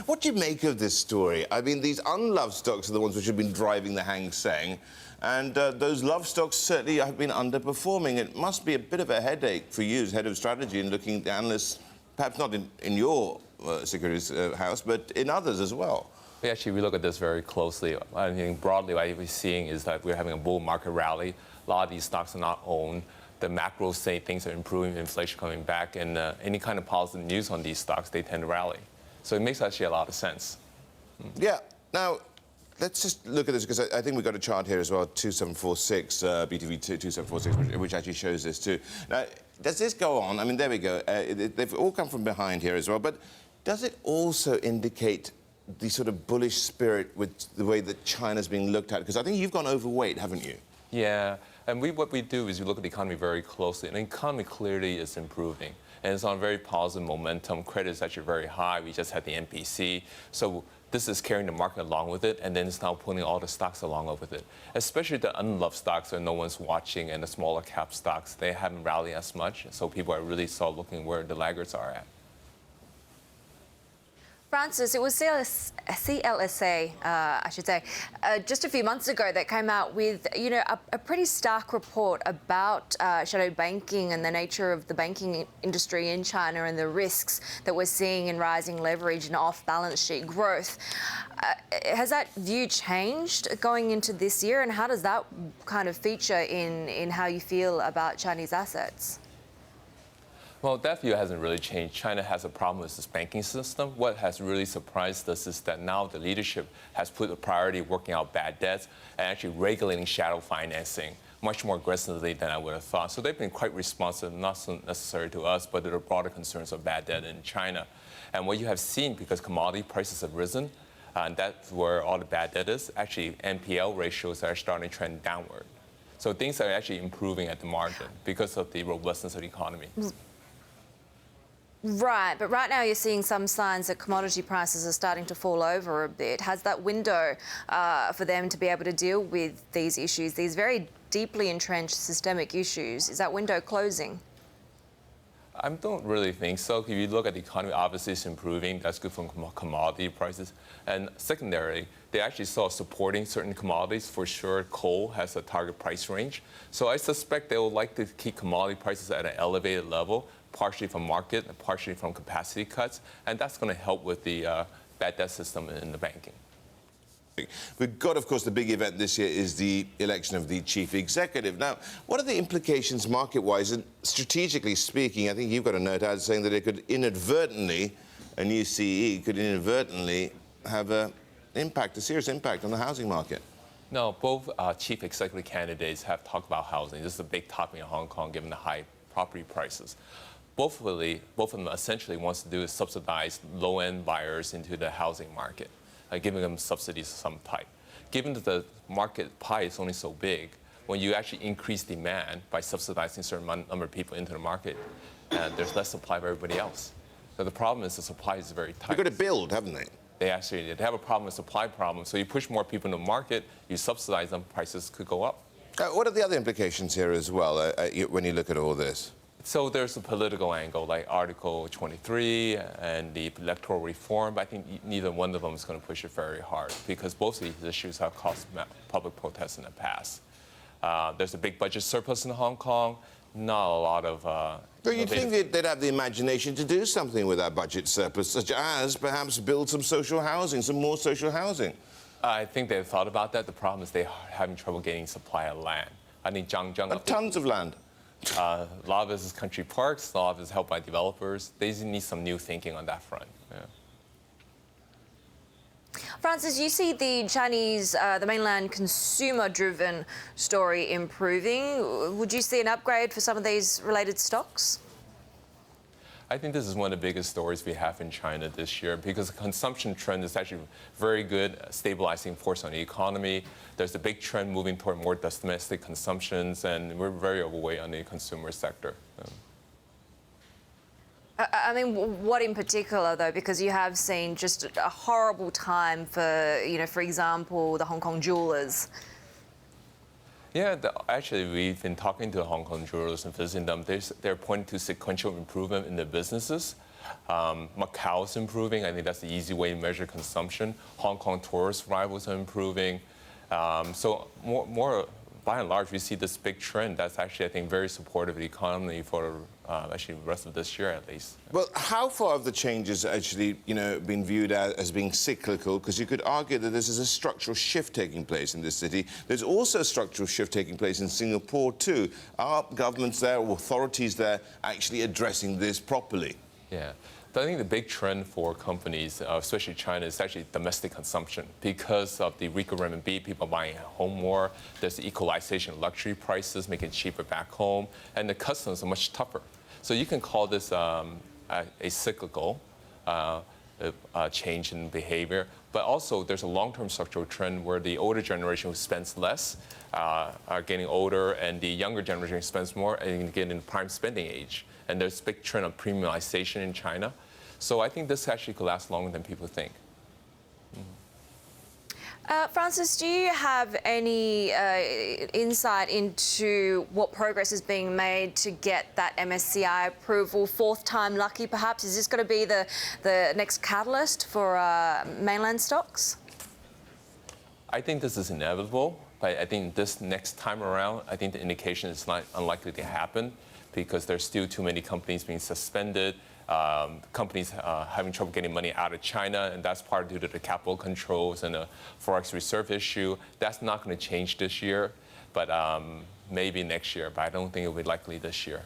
What do you make of this story? I mean, these unloved stocks are the ones which have been driving the Hang Seng, and those loved stocks certainly have been underperforming. It must be a bit of a headache for you as head of strategy and looking at analysts, perhaps not in your securities house, but in others as well. We look at this very closely. I think broadly what we're seeing is that we're having a bull market rally. A lot of these stocks are not owned. The macros say things are improving, inflation coming back, and any kind of positive news on these stocks, they tend to rally. So it makes actually a lot of sense. Yeah. Now, let's just look at this, because I think we've got a chart here as well, 2746, BTV 2746, which actually shows this too. Now, does this go on? I mean, there we go. They've all come from behind here as well. But does it also indicate the sort of bullish spirit with the way that China's being looked at? Because I think you've gone overweight, haven't you? Yeah, and what we do is we look at the economy very closely, and the economy clearly is improving, and it's on very positive momentum. Credit is actually very high. We just had the MPC, so this is carrying the market along with it, and then it's now pulling all the stocks along with it, especially the unloved stocks that no one's watching, and the smaller cap stocks, they haven't rallied as much, so people are really start looking where the laggards are at. Francis, it was CLSA, I should say, just a few months ago that came out with, a pretty stark report about shadow banking and the nature of the banking industry in China and the risks that we're seeing in rising leverage and off-balance sheet growth. Has that view changed going into this year, and how does that kind of feature in how you feel about Chinese assets? Well, that view hasn't really changed. China has a problem with its banking system. What has really surprised us is that now the leadership has put a priority working out bad debts and actually regulating shadow financing much more aggressively than I would have thought. So they've been quite responsive, not so necessary to us, but to the broader concerns of bad debt in China. And what you have seen, because commodity prices have risen, and that's where all the bad debt is, actually NPL ratios are starting to trend downward. So things are actually improving at the margin because of the robustness of the economy. Right, but right now you're seeing some signs that commodity prices are starting to fall over a bit. Has that window for them to be able to deal with these issues, these very deeply entrenched systemic issues, is that window closing? I don't really think so. If you look at the economy, obviously it's improving. That's good for commodity prices. And secondarily, they actually saw supporting certain commodities. For sure, coal has a target price range. So I suspect they would like to keep commodity prices at an elevated level, partially from market and partially from capacity cuts. And that's going to help with the bad debt system in the banking. We've got, of course, the big event this year is the election of the chief executive. Now, what are the implications market-wise and strategically speaking? I think you've got a note out saying that it could inadvertently, a new CE could inadvertently have a serious impact on the housing market. No, both chief executive candidates have talked about housing. This is a big topic in Hong Kong, given the high property prices. Both of them essentially wants to do is subsidize low-end buyers into the housing market, giving them subsidies of some type. Given that the market pie is only so big, when you actually increase demand by subsidizing a certain number of people into the market, there's less supply of everybody else. So the problem is the supply is very tight. They've got to build, haven't they? They have a problem, a supply problem. So you push more people in the market, you subsidize them, prices could go up. What are the other implications here as well when you look at all this? So there's a political angle, like Article 23 and the electoral reform. But I think neither one of them is going to push it very hard because both of these issues have caused public protests in the past. There's a big budget surplus in Hong Kong. Not a lot of... But you'd think they'd have the imagination to do something with that budget surplus, such as perhaps build some social housing, some more social housing. I think they've thought about that. The problem is they're having trouble getting supply of land. I think Zhangjiang... Tons of land. A lot of it is country parks, a lot of it is helped by developers. They need some new thinking on that front. Yeah. Francis, you see the Chinese, the mainland consumer-driven story improving. Would you see an upgrade for some of these related stocks? I think this is one of the biggest stories we have in China this year because the consumption trend is actually very good, stabilizing force on the economy. There's a big trend moving toward more domestic consumptions, and we're very overweight on the consumer sector. I mean, what in particular, though? Because you have seen just a horrible time for, for example, the Hong Kong jewelers. Yeah, actually, we've been talking to Hong Kong jewelers and visiting them. They're pointing to sequential improvement in their businesses. Macau's improving. I think that's the easy way to measure consumption. Hong Kong tourist arrivals are improving. So more by and large, we see this big trend that's actually, I think, very supportive of the economy for actually the rest of this year at least. Well, how far have the changes actually, been viewed as being cyclical? Because you could argue that this is a structural shift taking place in this city. There's also a structural shift taking place in Singapore too. Are governments there, or authorities there, actually addressing this properly? Yeah. But I think the big trend for companies, especially China, is actually domestic consumption. Because of the weaker renminbi, people buying at home more. There's the equalization of luxury prices, making it cheaper back home. And the customs are much tougher. So you can call this a cyclical change in behavior. But also, there's a long-term structural trend where the older generation who spends less are getting older, and the younger generation who spends more and getting in prime spending age. And there's a big trend of premiumization in China. So I think this actually could last longer than people think. Francis, do you have any insight into what progress is being made to get that MSCI approval? Fourth time lucky, perhaps? Is this going to be the next catalyst for mainland stocks? I think this is inevitable, but I think this next time around, I think the indication is not unlikely to happen because there's still too many companies being suspended. Companies having trouble getting money out of China, and that's part due to the capital controls and the forex reserve issue. That's not going to change this year, but maybe next year. But I don't think it will be likely this year.